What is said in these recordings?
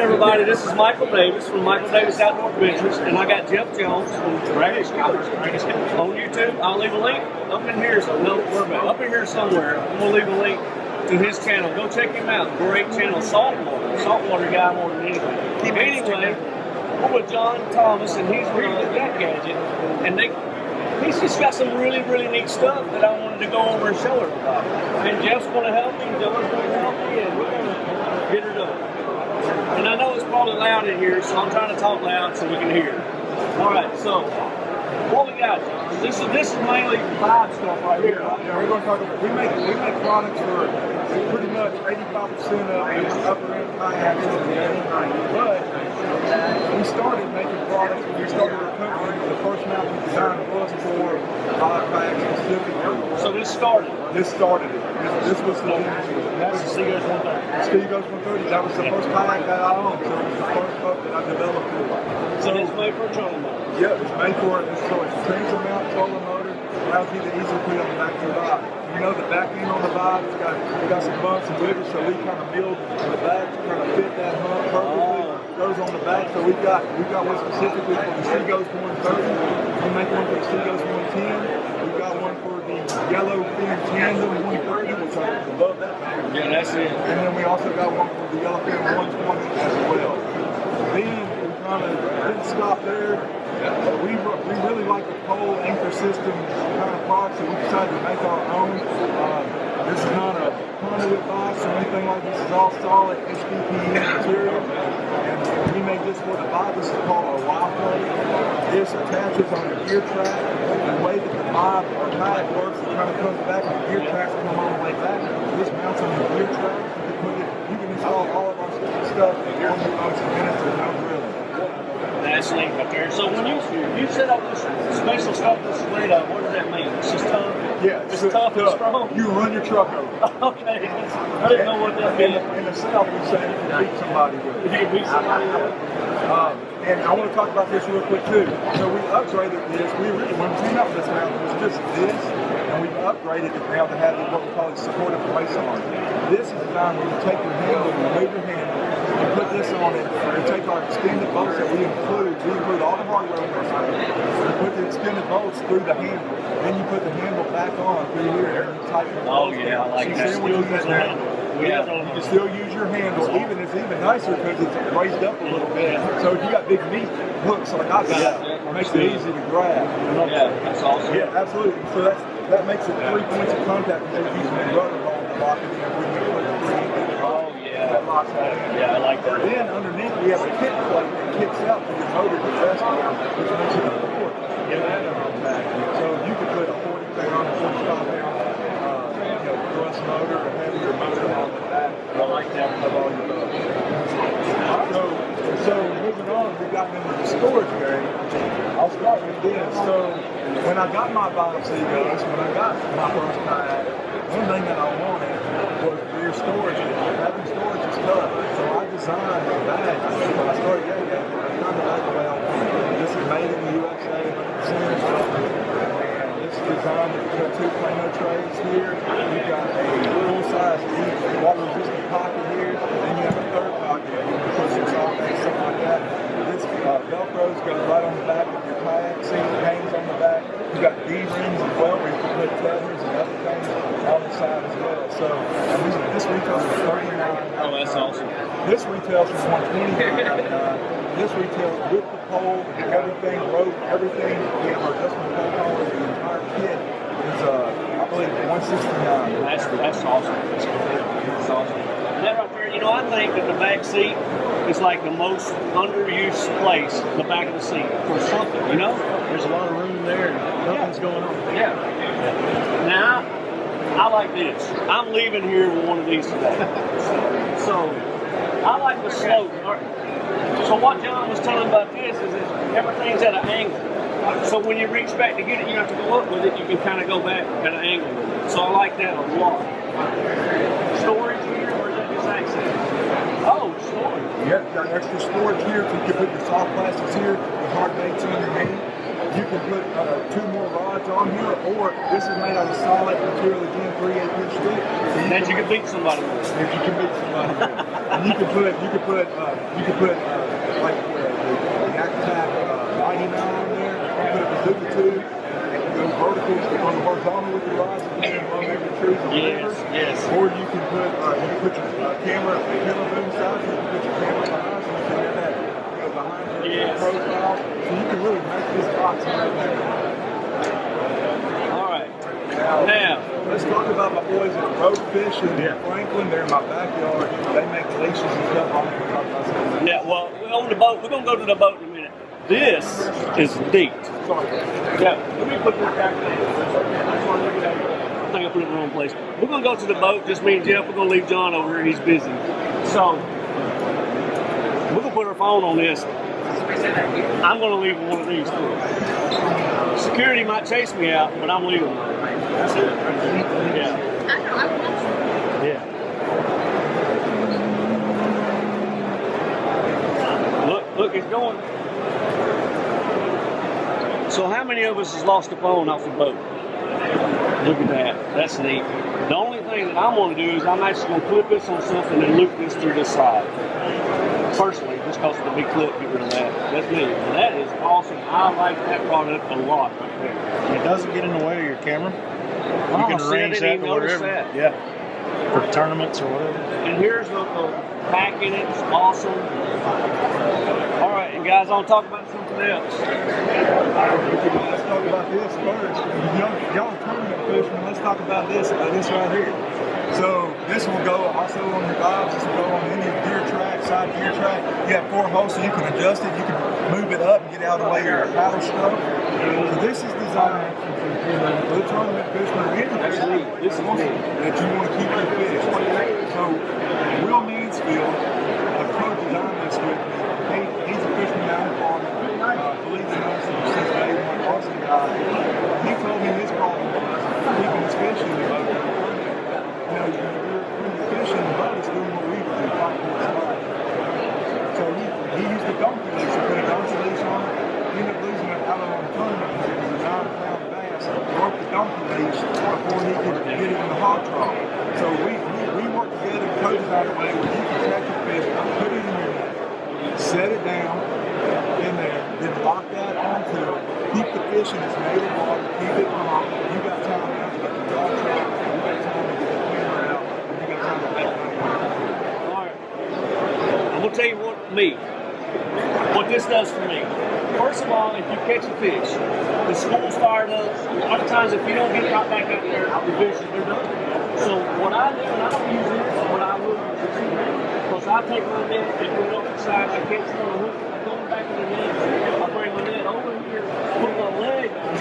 everybody. This is Michael Davis from Michael Davis Outdoor Adventures, and I got Jeff Jones from Ragged Scouts on YouTube. I'll leave a link up in here, so no, where about? Up in here somewhere. I'm gonna leave a link to his channel. Go check him out. Great channel, saltwater guy more than anything. Anyway, we're with John Thomas, and he's with YakGadget, and he's just got some really, really neat stuff that I wanted to go over and show everybody. And Jeff's going to help me, John's going to help me, and we're going to get her done. And I know it's probably loud in here, so I'm trying to talk loud so we can hear. All right, so what we got, John? This is mainly vibe stuff right here. Yeah, we're going to talk about. We make products for pretty much 85% of the upper end kayaks in the game. But we started making products when we started our company. The first mount we designed was for kayaks specifically. So this started it. This was the That's the Seagulls 130. Seagulls 130. That was the first kayak that I owned. So it was the first boat that I developed for. So it's made for a trolling motor. Yeah, it's made for it. So it's a transit mount trolling motor. Allows you to easily put it on the back of your vibe. You know the back end on the vibe, it's got some bumps and wiggles, so we kind of milled the back to kind of fit that hump perfectly. Goes on the back, so we got one specifically for the Seagulls 130. We make one for the Seagulls 110. We've got one for the Yellowfin Tandem 130, which I love that thing. Yeah, that's it. And then we also got one for the Yellowfin 120 as well. Then we kind of didn't stop there. We really like the pole anchor system kind of products, so we decided to make our own. This is not a conduit box or anything like this. It's all solid HDPE material. And we made this for the vibe. This is called a Y plate. This attaches on a gear track. The way that the vibe or kayak works, it kind of comes back and the gear tracks come all the way back. This mounts on the gear track. You can install all of our stuff in your own minutes with no drilling. That's neat right there. So when you set up this special stuff, this weight up, what does that mean? It's just tough? Yeah, it's tough and strong? You run your truck over. Okay. I didn't know what that meant. In the South, we say you can beat somebody with it. You can beat somebody with it? And I want to talk about this real quick too. So we upgraded this. When we came out with this mount, it was just this, and we've upgraded it now to have what we call a supportive brace on it. This is designed when you take your handle, you move your handle, you put this on it, you take our extended bolts that we include all the hardware on this thing. You put the extended bolts through the handle, then you put the handle back on through here and you tighten the bolts. Oh yeah, I like so that. Still use that handle. Yeah, you can still use your handle. It's even nicer because it's raised up a little bit. So if you got big meat hooks like I got, it makes it easy to grab. Yeah, that's awesome. Yeah, absolutely. So that makes it 3 points of contact instead of using the rudder ball to lock it in. That locks that in. Yeah, I like that. Then underneath we have a kick plate that kicks out to your motor to rest on, which makes it a 4. Get that on back. So you could put a 40-pound, 45-pound thrust motor or heavier motor on the back. I like that. Of all your boats. So moving on, we've gotten into the storage area. I'll start with this. So when I got my Vibe Seagulls, when I got my first kayak, one thing that I wanted was rear storage. Having storage is tough. So I designed a bag. When I started YakGadget, I found the bag away on this is made in the USA, 100%. And this is designed with 2 Plano trays here. You've got a full-size deep water-resistant pocket here. Then you have a third pocket. You can put some salt bags, something like that. This Velcros goes right on the back of your kayak. See the hangs on the back. You've got D-rings as well where you can put tethers and other things on the side as well. So this retails for $39. Oh, that's awesome. This retails for $129.99. This retails with the pole, everything, rope, everything. We have our adjustable pole collar. The entire kit is, I believe, $169. That's awesome. That's awesome. And that right there, I think that the back seat is like the most underused place, the back of the seat, for something, There's a lot of room there and nothing's going on. Yeah. Now, I like this. I'm leaving here with one of these today. So, I like the slope. So what John was telling about this is that everything's at an angle. So when you reach back to get it, you have to go up with it. You can kind of go back at an angle with it. So I like that a lot. Storage here, or is that just access? Oh, storage. Yep, got extra storage here. So you can put your soft plastics here, the hard baits underneath. You can put 2 more rods on here, or this is made out of solid material, again, 3/8 inch thick. So that you can beat somebody with. If you can beat somebody with. And you could put like the YakGadget 90 on there. You put a bazooka tube and go vertical on the horizontal with your rods and then run over the trees or whatever. Yes. Or you can put your camera boom side, so you can put your camera behind, so you can have that behind your profile. So you can really make this box right there. All right. Now, let's talk about my boys at Road Fish in Franklin. They're in my backyard. They make leashes and stuff. I'm going to talk about something. Yeah, well, on the boat, we're going to go to the boat in a minute. This is deep. Sorry. Yeah, let me put this back there. I think I put it in the wrong place. We're going to go to the boat, just me and Jeff. We're going to leave John over here. He's busy. So, we're going to put our phone on this. I'm going to leave one of these too. Security might chase me out, but I'm leaving. That's it. Yeah. Yeah. Look, it's going. So how many of us has lost the phone off the boat? Look at that. That's neat. The only thing that I'm going to do is I'm actually going to clip this on something and loop this through this side. Personally, just because of the big clip, get rid of that. That's me. And that is awesome. I like that product a lot right there. It doesn't get in the way of your camera. You can arrange that to wherever. Yeah. For tournaments or whatever. And here's the pack in it. It's awesome. All right, and guys, I'll talk about something else. Let's talk about this first. Y'all tournament fishermen, let's talk about this right here. So this will go also on your valves. This will go on any gear track, side gear track. You have 4 holes, so you can adjust it. You can move it up and get out of the way of your paddle stroke. So this is designed for the tournament fisherman or any fisherman that you want to keep your fish. So Will Mansfield, the pro designed this with me. He's a fisherman down in Florida. Believes in us since day one. Awesome guy. He told me his problem was keeping his fish in the boat. You know, when you're fishing the boat, it's doing what we would do, fight for its life. So he used a donkey leash, he put a donkey leash on it, he ended up losing it out on the tournament because it was a 9-pound bass. Broke the donkey leash before he could get it in the hog trough. So we worked together and co-designed a way where you can catch your fish, put it in your net, set it down in there, then lock that onto it, keep the fish in its native water, keep it calm. You got time now to get the dog trap, you got time to get the camera out, and you got time to make money. All right. I'm going to tell you what this does for me. First of all, if you catch a fish, the school's fired up. A lot of times, if you don't get right back out there, the fish are done. So what I do, and I don't use this, but I will use this. Because I take my net and put it off the side, I catch it on the hook, I go back in the net, I bring my net over here, put my leg on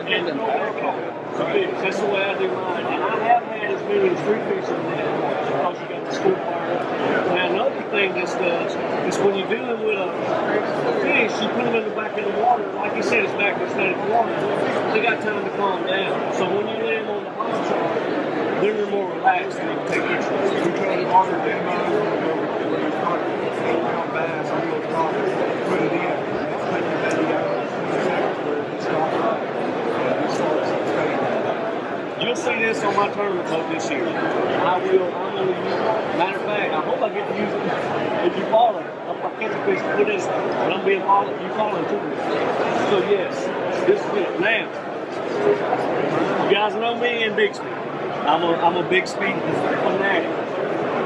it, and throw it back off. So that's the way I do mine. And I have had as many as 3 fish in the net because you got the school fired up. Now another thing this does is when you're dealing with a fish, you put them in the back of the water, like you said, it's back in the water, they got time to calm down. So when you lay them on the poncho, then they're more relaxed and they can take pictures. We try to water demos where you caught 8-pound bass on your top, put it in, and it's taking that out in 20 seconds where it stops up and it starts staying. You'll see this on my tournament boat this year. I'm going to use it. Matter of fact, I hope I get to use it. If you follow it, if I catch a fish, put this, but I'm being followed, you follow it too. So yes, this is it. Now, you guys know me in Bixby. I'm a big speed fanatic.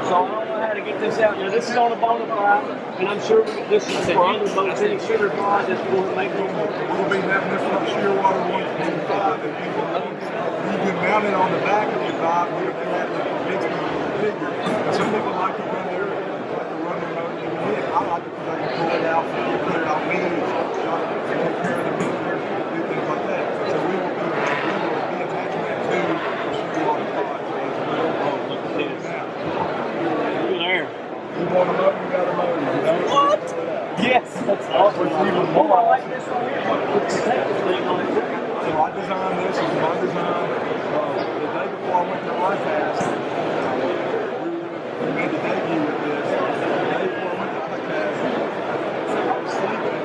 So I don't know how to get this out. Now this is on a bona fide, and I'm sure this is the end of boat. Any sugar fly that's going to make no more. We'll be having this on Shearwater 125 and you can mount it on the back of your bob where they have the Bixby figure. Some people like to run their motor in the head. I like it because I can pull it out, put it on wheels, take care of the motor, do things like that. So we will be attaching that to the Shearwater pod. Oh, look at this. Look there. You want a motor, you got a motor. You know? What? Yes, that's awesome. Even more. I like this one here. With the protective thing on it. So I designed this, it's my design. The day before I went to ICAST, we made the debut with this. The day before I went to ICAST, I was sleeping.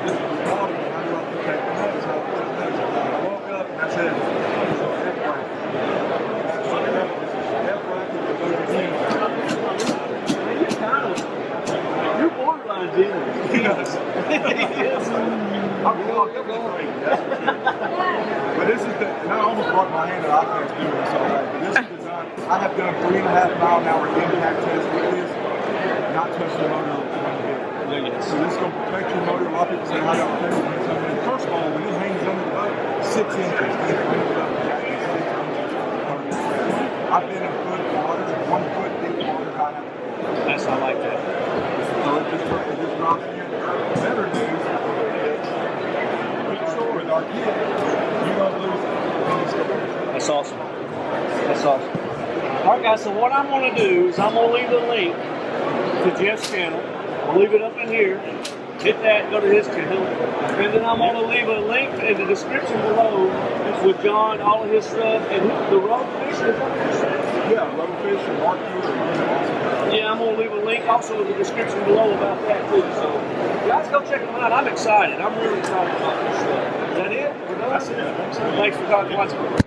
This was recording, and I was like, okay, my head is up. I woke up and I said, this is a F bracket. This is a F bracket with those things. dealer. Yes. I'm definitely that's for sure. But this is the, and I almost broke my hand that I can't do this all right. But this is designed. I have done 3.5 mile an hour impact tests with this, not touched the motor one bit. So this is going to protect your motor. A lot of people say, how do I protect it? First of all, when it hangs under the boat, 6 inches. I've been in good water, 1 foot deep water. That's, I like that. So it just drops in. Better news with our kid, you don't lose any storage. That's awesome. That's awesome. All right, guys, so what I'm going to do is I'm going to leave the link to Jeff's channel. I'll leave it up in here. Hit that, go to his channel. And then I'm going to leave a link in the description below with John, all of his stuff, and the road fish. Yeah, road fish and mark Yeah, I'm going to leave a link also in the description below about that too. So, guys, go check them out. I'm excited. I'm really excited about this stuff. Is that it? We're done? That's it. Thanks for watching.